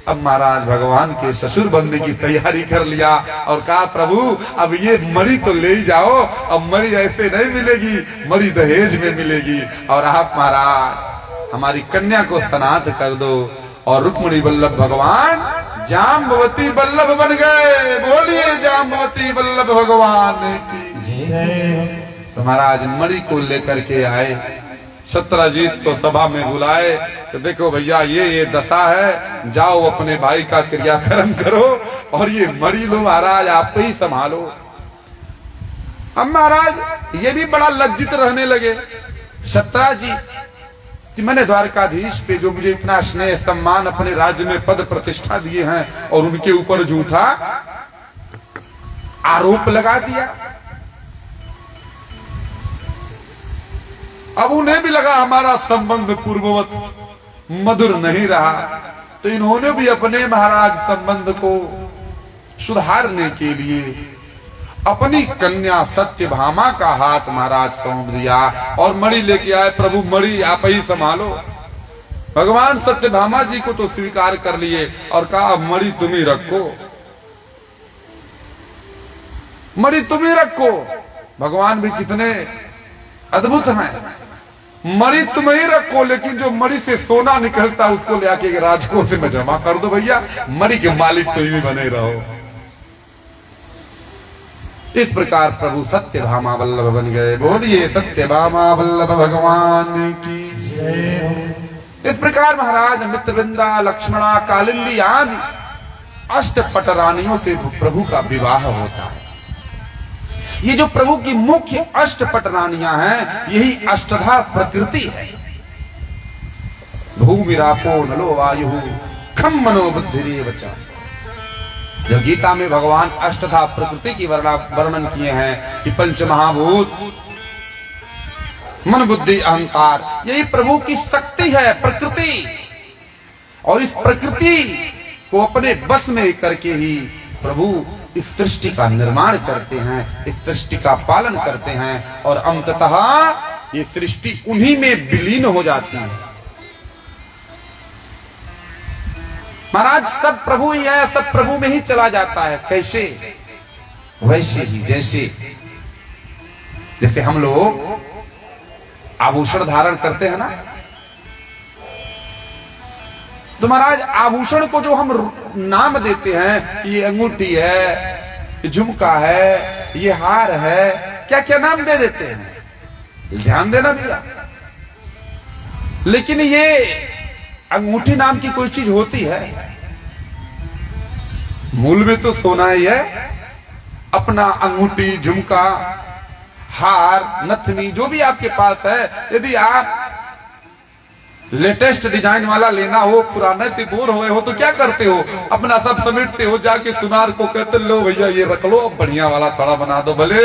अब महाराज भगवान के ससुर बनने की तैयारी कर लिया और कहा प्रभु अब ये मणि तो ले ही जाओ। अब मणि ऐसे नहीं मिलेगी, मणि दहेज में मिलेगी। और आप महाराज हमारी कन्या को स्नात कर दो। और रुक्मिणी वल्लभ भगवान जाम्बवती वल्लभ बन गए। बोलिए जाम्बवती वल्लभ भगवान की जय। तो महाराज मणि को लेकर के आए, सत्यजीत को सभा में बुलाए। तो देखो भैया ये दशा है, जाओ अपने भाई का क्रियाक्रम करो और ये मणि लो महाराज आप ही संभालो। अब महाराज ये भी बड़ा लज्जित रहने लगे सत्यजीत कि मैंने द्वारकाधीश पे जो मुझे इतना स्नेह सम्मान अपने राज्य में पद प्रतिष्ठा दिए हैं और उनके ऊपर झूठा आरोप लगा दिया। अब उन्हें भी लगा हमारा संबंध पूर्ववत मधुर नहीं रहा। तो इन्होंने भी अपने महाराज संबंध को सुधारने के लिए अपनी कन्या सत्यभामा का हाथ महाराज सौंप दिया और मणि लेके आए। प्रभु मणि आप ही संभालो। भगवान सत्यभामा जी को तो स्वीकार कर लिए और कहा मणि तुम ही रखो, मणि तुम ही रखो। भगवान भी कितने अद्भुत हैं। मणि तुम ही रखो, लेकिन जो मणि से सोना निकलता उसको ले आके राजकोष में जमा कर दो भैया। मणि के मालिक तो ही बने रहो। इस प्रकार प्रभु सत्यभामा वल्लभ बन गए। बोलिए सत्यभामा वल्लभ भगवान की जय। इस प्रकार महाराज मित्रवृंदा, लक्ष्मणा, कालिंदी आदि अष्टपट रानियों से प्रभु का विवाह होता है। ये जो प्रभु की मुख्य अष्टपट रानियां हैं यही अष्टधा प्रकृति है। भूमि रापो नलो वायु खम मनो बुद्धिरेव च। जो गीता में भगवान अष्टधा प्रकृति की वर्णन किए हैं कि पंच महाभूत मन बुद्धि अहंकार, यही प्रभु की शक्ति है, प्रकृति। और इस प्रकृति को अपने बस में करके ही प्रभु इस सृष्टि का निर्माण करते हैं, इस सृष्टि का पालन करते हैं, और अंततः ये सृष्टि उन्हीं में विलीन हो जाती है। महाराज सब प्रभु ही है, सब प्रभु में ही चला जाता है। कैसे? वैसे ही जैसे हम लोग आभूषण धारण करते हैं ना, तो महाराज आभूषण को जो हम नाम देते हैं, ये अंगूठी है, ये झुमका है, ये हार है, क्या क्या नाम दे देते हैं, ध्यान देना भैया। लेकिन ये अंगूठी नाम की कोई चीज होती है? मूल में तो सोना ही है। अपना अंगूठी, झुमका, हार, नथनी जो भी आपके पास है, यदि आप लेटेस्ट डिजाइन वाला लेना हो, पुराने से बोर हुए हो, तो क्या करते हो? अपना सब समेटते हो, जाके सुनार को कहते लो भैया ये रख लो, बढ़िया वाला थोड़ा बना दो, भले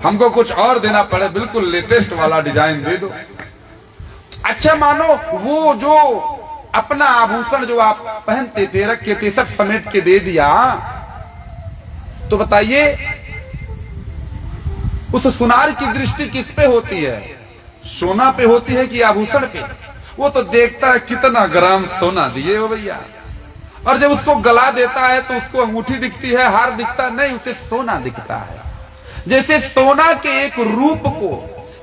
हमको कुछ और देना पड़े, बिल्कुल लेटेस्ट वाला डिजाइन दे दो। अच्छा मानो वो जो अपना आभूषण जो आप पहनते थे, रखे थे, सब समेट के दे दिया, तो बताइए उस सुनार की दृष्टि किस पे होती है? सोना पे होती है कि आभूषण पे? वो तो देखता है कितना ग्राम सोना दिए हो भैया, और जब उसको गला देता है तो उसको अंगूठी दिखती है, हार दिखता नहीं, उसे सोना दिखता है। जैसे सोना के एक रूप को,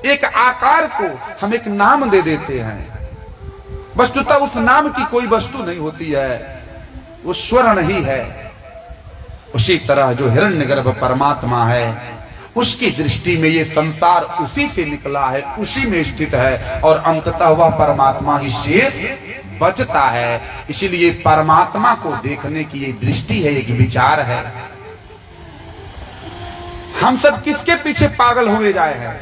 एक आकार को हम एक नाम दे देते हैं, वस्तुतः उस नाम की कोई वस्तु नहीं होती है, वो स्वर्ण ही है। उसी तरह जो हिरण्यगर्भ परमात्मा है, उसकी दृष्टि में ये संसार उसी से निकला है, उसी में स्थित है, और अंततः वह परमात्मा ही शेष बचता है। इसीलिए परमात्मा को देखने की ये दृष्टि है, एक विचार है। हम सब किसके पीछे पागल हुए जाए हैं?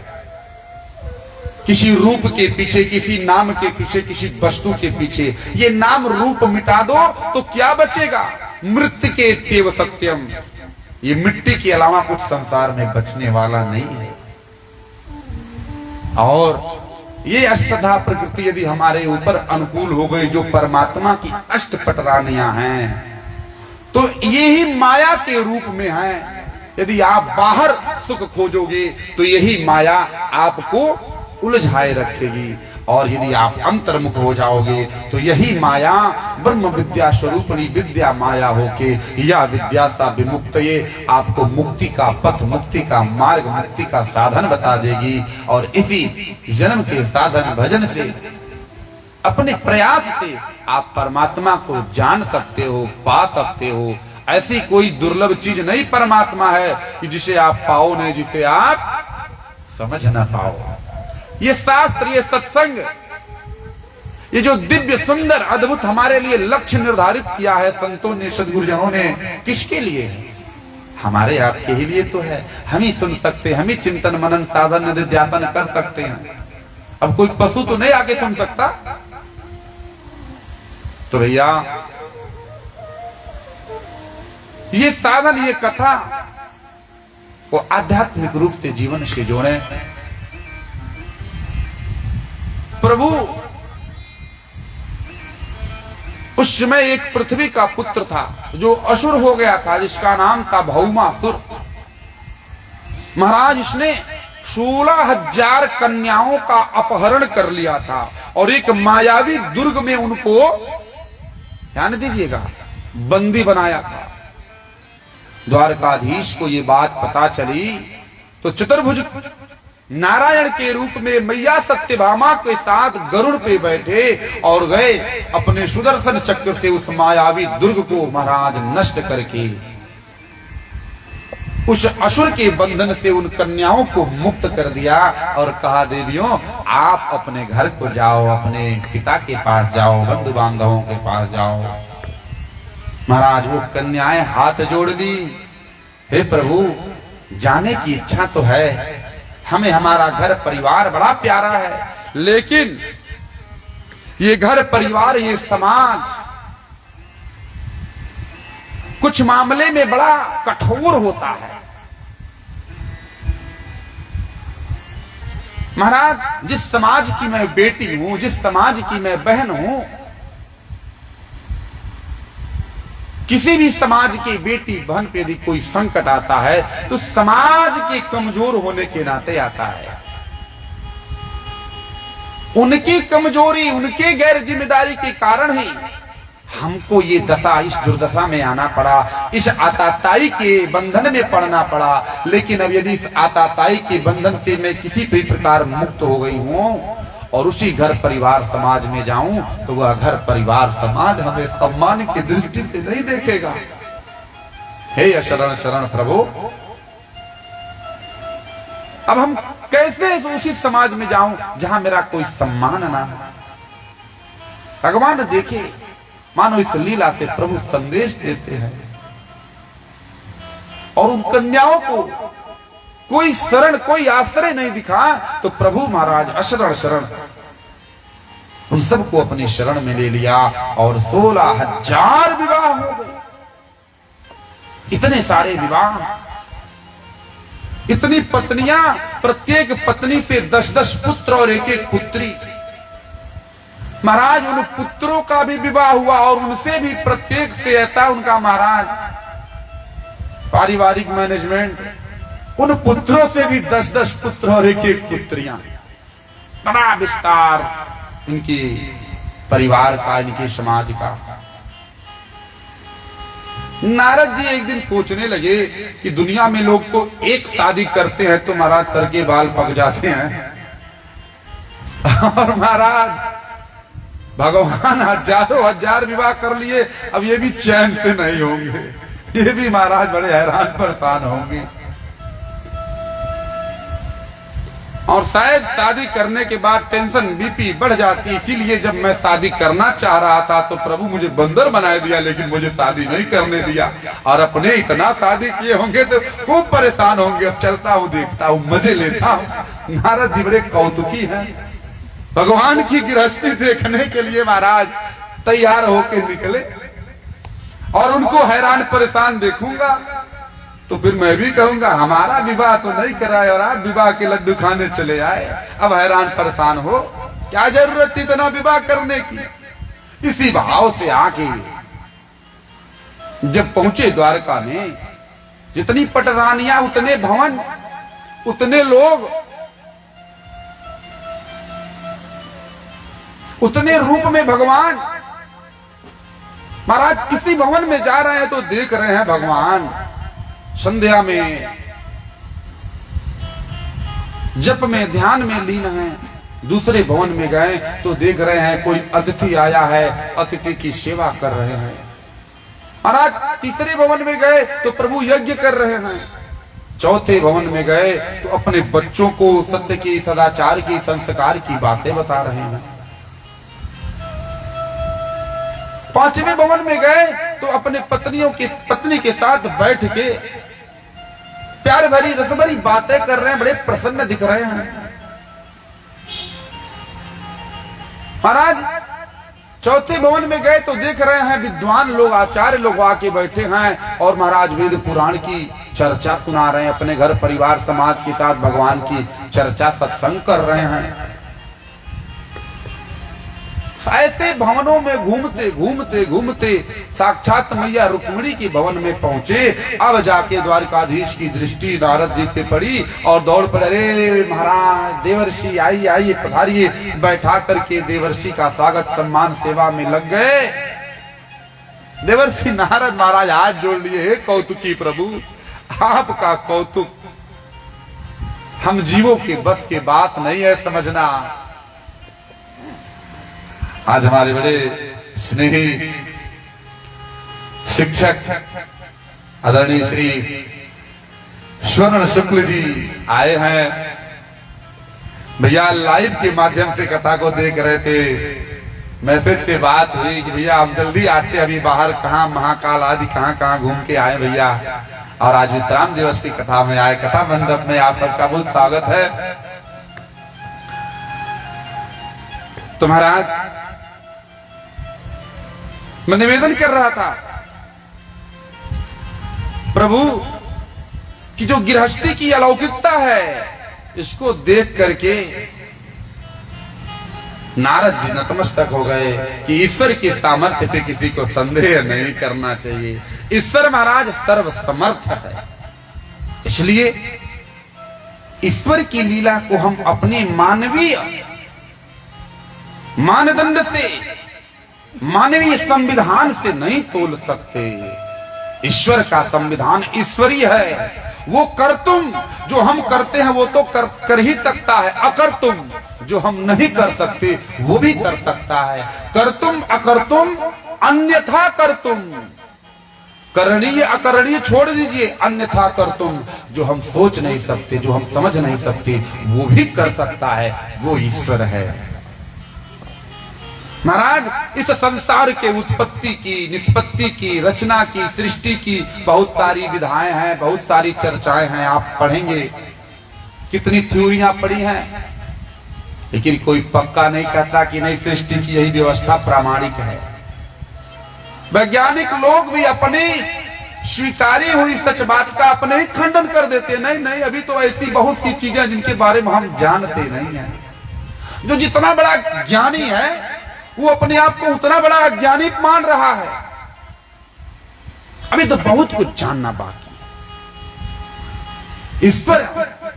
किसी रूप के पीछे, किसी नाम के पीछे, किसी वस्तु के पीछे। ये नाम रूप मिटा दो तो क्या बचेगा? मृत्यु के तेव सत्यम, ये मिट्टी के अलावा कुछ संसार में बचने वाला नहीं है। और ये अष्टधा प्रकृति यदि हमारे ऊपर अनुकूल हो गई, जो परमात्मा की अष्टपटरानियां हैं, तो ये ही माया के रूप में है। यदि आप बाहर सुख खोजोगे तो यही माया आपको उलझाए रखेगी, और यदि आप अंतर्मुख हो जाओगे तो यही माया ब्रह्म विद्या स्वरूपणी विद्या माया होके या विद्या सा विमुक्त ये आपको मुक्ति का पथ, मुक्ति का मार्ग, मुक्ति का साधन बता देगी। और इसी जन्म के साधन भजन से, अपने प्रयास से आप परमात्मा को जान सकते हो, पा सकते हो। ऐसी कोई दुर्लभ चीज नहीं परमात्मा है कि जिसे आप पाओ नहीं, जिसे आप समझ ना पाओ। ये शास्त्र, ये सत्संग, ये जो दिव्य सुंदर अद्भुत हमारे लिए लक्ष्य निर्धारित किया है संतों ने, सदगुरुजनों ने, किसके लिए है? हमारे आपके ही लिए तो है। हम ही सुन सकते हैं, हम ही चिंतन मनन साधन निध्यासन कर सकते हैं। अब कोई पशु तो नहीं आके सुन सकता। तो भैया ये साधन, ये कथा को आध्यात्मिक रूप से जीवन से जोड़े। प्रभु उस समय एक पृथ्वी का पुत्र था जो असुर हो गया था, जिसका नाम था भौमासुर। महाराज इसने 16,000 कन्याओं का अपहरण कर लिया था और एक मायावी दुर्ग में उनको, ध्यान दीजिएगा, बंदी बनाया था। द्वारकाधीश को ये बात पता चली तो चतुर्भुज नारायण के रूप में मैया सत्यभामा के साथ गरुड़ पे बैठे और गए अपने सुदर्शन चक्र से उस मायावी दुर्ग को महाराज नष्ट करके उस असुर के बंधन से उन कन्याओं को मुक्त कर दिया और कहा, देवियों आप अपने घर को जाओ, अपने पिता के पास जाओ, बंधु बांधवों के पास जाओ। महाराज वो कन्याएं हाथ जोड़ दी, हे प्रभु जाने की इच्छा तो है, हमें हमारा घर परिवार बड़ा प्यारा है, लेकिन ये घर परिवार, ये समाज कुछ मामले में बड़ा कठोर होता है। महाराज, जिस समाज की मैं बेटी हूं, जिस समाज की मैं बहन हूं, किसी भी समाज की बेटी बहन पे यदि कोई संकट आता है तो समाज के कमजोर होने के नाते आता है। उनकी कमजोरी, उनके गैर जिम्मेदारी के कारण ही हमको ये दशा, इस दुर्दशा में आना पड़ा, इस आताताई के बंधन में पड़ना पड़ा। लेकिन अब यदि इस आताताई के बंधन से मैं किसी भी प्रकार मुक्त हो गई हूं और उसी घर परिवार समाज में जाऊं तो वह घर परिवार समाज हमें सम्मान की दृष्टि से नहीं देखेगा। हे शरण शरण प्रभु, अब हम कैसे उसी समाज में जाऊं जहां मेरा कोई सम्मान ना हो। भगवान देखे, मानो इस लीला से प्रभु संदेश देते हैं और उन कन्याओं को कोई शरण, कोई आश्रय नहीं दिखा तो प्रभु महाराज अशरण शरण उन सबको अपनी शरण में ले लिया और 16,000 विवाह हो गए। इतने सारे विवाह, इतनी पत्नियां, प्रत्येक पत्नी से 10-10 पुत्र और एक पुत्री। महाराज, उन पुत्रों का भी विवाह हुआ और उनसे भी प्रत्येक से ऐसा उनका महाराज पारिवारिक मैनेजमेंट, उन पुत्रों से भी 10-10 पुत्र और एक पुत्रियां। बड़ा विस्तार इनके परिवार का, इनके समाज का। नारद जी एक दिन सोचने लगे कि दुनिया में लोग तो एक शादी करते हैं तो महाराज सर के बाल पक जाते हैं, और महाराज भगवान हजारों हजार विवाह कर लिए, अब ये भी चैन से नहीं होंगे, ये भी महाराज बड़े हैरान परेशान होंगे। और शायद शादी करने के बाद टेंशन, बीपी बढ़ जाती। इसीलिए जब मैं शादी करना चाह रहा था तो प्रभु मुझे बंदर बना दिया, लेकिन मुझे शादी नहीं करने दिया। और अपने इतना शादी किए होंगे तो खूब परेशान होंगे। अब चलता हूँ, देखता हूँ, मजे लेता हूँ। नारद जी बड़े कौतुकी हैं, भगवान की गृहस्थी देखने के लिए महाराज तैयार होके निकले। और उनको हैरान परेशान देखूंगा तो फिर मैं भी कहूंगा हमारा विवाह तो नहीं कराए और आप विवाह के लड्डू खाने चले आए। अब हैरान परेशान हो, क्या जरूरत थी इतना विवाह करने की। इसी भाव से आके जब पहुंचे द्वारका में, जितनी पटरानियां, उतने भवन, उतने लोग, उतने रूप में भगवान। महाराज किसी भवन में जा रहे हैं तो देख रहे हैं भगवान संध्या में जप में, ध्यान में लीन हैं। दूसरे भवन में गए तो देख रहे हैं कोई अतिथि आया है, अतिथि की सेवा कर रहे हैं। महाराज तीसरे भवन में गए तो प्रभु यज्ञ कर रहे हैं। चौथे भवन में गए तो अपने बच्चों को सत्य की, सदाचार की, संस्कार की बातें बता रहे हैं। पांचवें भवन में गए तो अपने पत्नी के साथ बैठ के प्यार भरी, रस भरी बातें कर रहे हैं, बड़े प्रसन्न दिख रहे हैं। महाराज चौथे भवन में गए तो देख रहे हैं विद्वान लोग, आचार्य लोग आके बैठे हैं और महाराज वेद पुराण की चर्चा सुना रहे हैं, अपने घर परिवार समाज के साथ भगवान की चर्चा सत्संग कर रहे हैं। ऐसे भवनों में घूमते घूमते घूमते साक्षात मैया रुक्मिणी के भवन में पहुंचे। अब जाके द्वारकाधीश की दृष्टि नारद जी पे पड़ी और दौड़ पड़े, अरे महाराज देवर्षि आइए आइए पधारिए। बैठा करके देवर्षि का स्वागत सम्मान सेवा में लग गए। देवर्षि नारद महाराज हाथ जोड़ लिए, हे कौतुकी प्रभु, आपका कौतुक हम जीवों के बस के बात नहीं है समझना। आज हमारे बड़े स्नेही शिक्षक आदरणीय श्री स्वर्ण शुक्ल जी आए हैं। भैया लाइव के माध्यम से कथा को देख रहे थे, मैसेज से बात हुई कि भैया हम जल्दी आते, अभी बाहर कहाँ महाकाल आदि कहाँ घूम के आए भैया, और आज विश्राम दिवस की कथा में आए। कथा मंडप में आप सबका बहुत स्वागत है। तो महाराज मैं निवेदन कर रहा था प्रभु कि जो गृहस्थी की अलौकिकता है इसको देख करके नारद जी नतमस्तक हो गए कि ईश्वर की सामर्थ्य पे किसी को संदेह नहीं करना चाहिए। ईश्वर महाराज सर्वसमर्थ है, इसलिए ईश्वर की लीला को हम अपने मानवीय मानदंड से, मानवीय संविधान से नहीं तोल सकते। ईश्वर का संविधान ईश्वरीय है। वो कर्तुम जो हम करते हैं वो तो कर ही सकता है, अकर्तुम जो हम नहीं कर सकते वो भी कर सकता है। कर्तुम अकर्तुम अन्यथा कर्तुम, करणीय अकरणीय छोड़ दीजिए, अन्यथा कर्तुम जो हम सोच नहीं सकते, जो हम समझ नहीं सकते वो भी कर सकता है, वो ईश्वर है। महाराज इस संसार के उत्पत्ति की, निष्पत्ति की, रचना की, सृष्टि की बहुत सारी विधाएं हैं, बहुत सारी चर्चाएं हैं। आप पढ़ेंगे कितनी थ्योरियां पढ़ी हैं, लेकिन कोई पक्का नहीं कहता कि नहीं सृष्टि की यही व्यवस्था प्रामाणिक है। वैज्ञानिक लोग भी अपनी स्वीकारी हुई सच बात का अपने ही खंडन कर देते हैं। नहीं नहीं, अभी तो ऐसी बहुत सी चीजें जिनके बारे में हम जानते नहीं हैं। जो जितना बड़ा ज्ञानी है वो अपने आप को उतना बड़ा अज्ञानी मान रहा है। अभी तो बहुत कुछ जानना बाकी। ईश्वर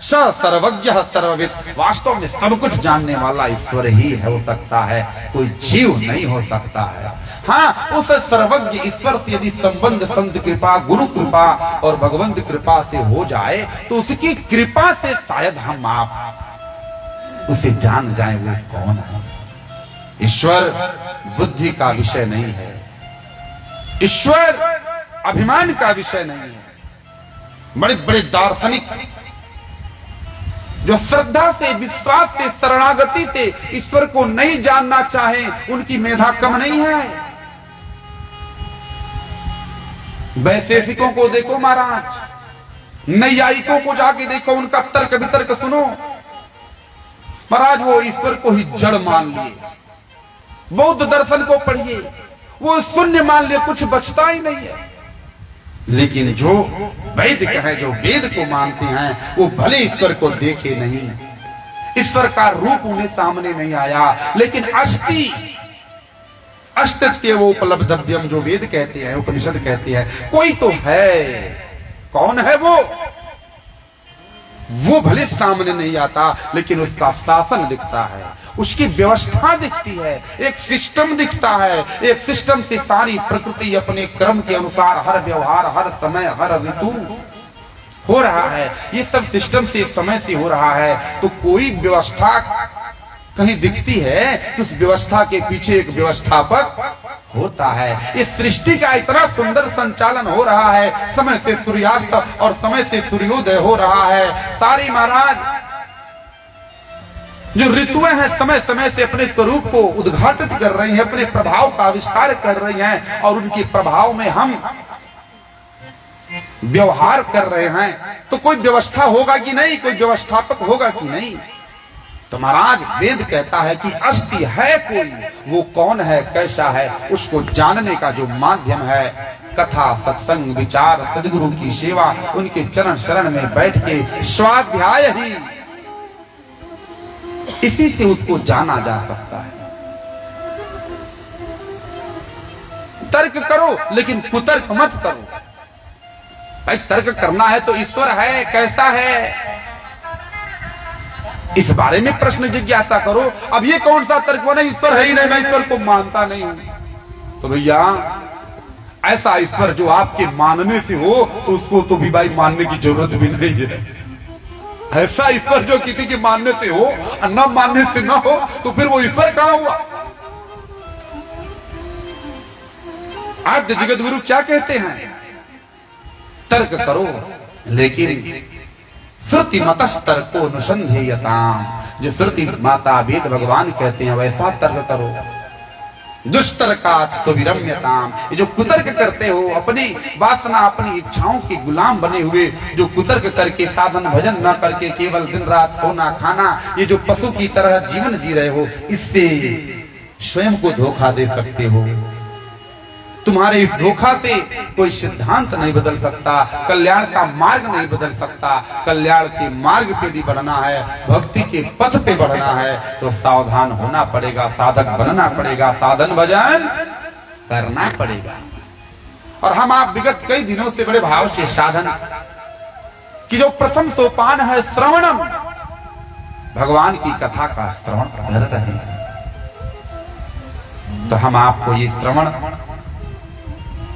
स सर्वज्ञ सर्वविद, वास्तव में सब कुछ जानने वाला ईश्वर ही हो सकता है, कोई जीव नहीं हो सकता है। हाँ, उस सर्वज्ञ ईश्वर से यदि संबंध संत कृपा, गुरु कृपा और भगवंत कृपा से हो जाए तो उसकी कृपा से शायद हम आप उसे जान जाए वो कौन है। ईश्वर बुद्धि का विषय नहीं है, ईश्वर अभिमान का विषय नहीं है। बड़े बड़े दार्शनिक जो श्रद्धा से, विश्वास से, शरणागति से ईश्वर को नहीं जानना चाहे, उनकी मेधा कम नहीं है। वैशेषिकों को देखो महाराज, नैयायिकों को जाके देखो, उनका तर्क वितर्क सुनो महाराज। वो ईश्वर को ही जड़ मान लिए। बौद्ध दर्शन को पढ़िए, वो शून्य मान लिए, कुछ बचता ही नहीं है। लेकिन जो वैदिक है, जो वेद को मानते हैं, वो भले ईश्वर को देखे नहीं, ईश्वर का रूप उन्हें सामने नहीं आया, लेकिन अस्तित्व वो उपलब्धव्यम जो वेद कहते हैं, उपनिषद कहते हैं, कोई तो है। कौन है वो भले सामने नहीं आता, लेकिन उसका शासन दिखता है, उसकी व्यवस्था दिखती है, एक सिस्टम दिखता है। एक सिस्टम से सारी प्रकृति अपने क्रम के अनुसार हर व्यवहार, हर समय, हर ऋतु हो रहा है। ये सब सिस्टम से, समय से हो रहा है। तो कोई व्यवस्था कहीं दिखती है तो उस व्यवस्था के पीछे एक व्यवस्थापक होता है। इस सृष्टि का इतना सुंदर संचालन हो रहा है, समय से सूर्यास्त और समय से सूर्योदय हो रहा है। सारी महाराज जो ऋतुएं हैं समय समय से अपने स्वरूप को उद्घाटित कर रही हैं, अपने प्रभाव का आविष्कार कर रही हैं, और उनके प्रभाव में हम व्यवहार कर रहे हैं। तो कोई व्यवस्था होगा कि नहीं, कोई व्यवस्थापक होगा कि नहीं। तो महाराज वेद कहता है कि अस्ति है कोई, वो कौन है, कैसा है, उसको जानने का जो माध्यम है कथा, सत्संग, विचार, सदगुरु की सेवा, उनके चरण शरण में बैठ के स्वाध्याय ही, इसी से उसको जाना जा सकता है। तर्क करो लेकिन कुतर्क मत करो। भाई तर्क करना है तो ईश्वर है, कैसा है, इस बारे में प्रश्न जिज्ञासा करो। अब ये कौन सा तर्क बना, ईश्वर है ही नहीं, मैं ईश्वर को मानता नहीं हूं। तो भैया ऐसा ईश्वर जो आपके मानने से हो तो उसको तो भी भाई मानने की जरूरत भी नहीं है। ऐसा ईश्वर जो किसी के मानने से हो और न मानने से न हो तो फिर वो ईश्वर कहां हुआ। आद्य जगत गुरु क्या कहते हैं, तर्क करो लेकिन श्रुति मतस्तर्को अनुसंधेयताम, जो श्रुति माता वेद भगवान कहते हैं वैसा तर्क करो। दुष्तर्कात् सुविरम्यताम, ये जो कुतर्क करते हो, अपनी वासना, अपनी इच्छाओं के गुलाम बने हुए जो कुतर्क करके, साधन भजन न करके केवल दिन रात सोना खाना, ये जो पशु की तरह जीवन जी रहे हो, इससे स्वयं को धोखा दे सकते हो। तुम्हारे इस धोखा से कोई सिद्धांत नहीं बदल सकता, कल्याण का मार्ग नहीं बदल सकता। कल्याण के मार्ग पे यदि बढ़ना है, भक्ति के पथ पे बढ़ना है, तो सावधान होना पड़ेगा, साधक बनना पड़ेगा, साधन भजन करना पड़ेगा। और हम आप विगत कई दिनों से बड़े भाव से साधन की जो प्रथम सोपान है श्रवणम, भगवान की कथा का श्रवण कर रहे हैं। तो हम आपको ये श्रवण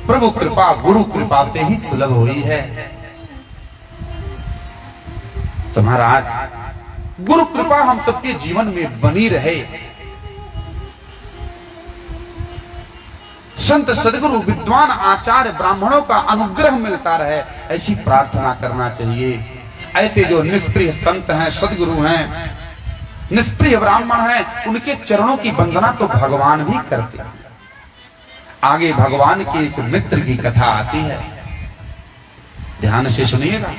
प्रभु कृपा, गुरु कृपा से ही सुलभ हुई है। तो महाराज गुरु कृपा हम सबके जीवन में बनी रहे, संत सदगुरु विद्वान आचार्य ब्राह्मणों का अनुग्रह मिलता रहे, ऐसी प्रार्थना करना चाहिए। ऐसे जो निष्प्रिय संत हैं, सदगुरु हैं, निष्प्रिय ब्राह्मण हैं, उनके चरणों की वंदना तो भगवान भी करते हैं। आगे भगवान के एक मित्र की कथा आती है, ध्यान से सुनिएगा।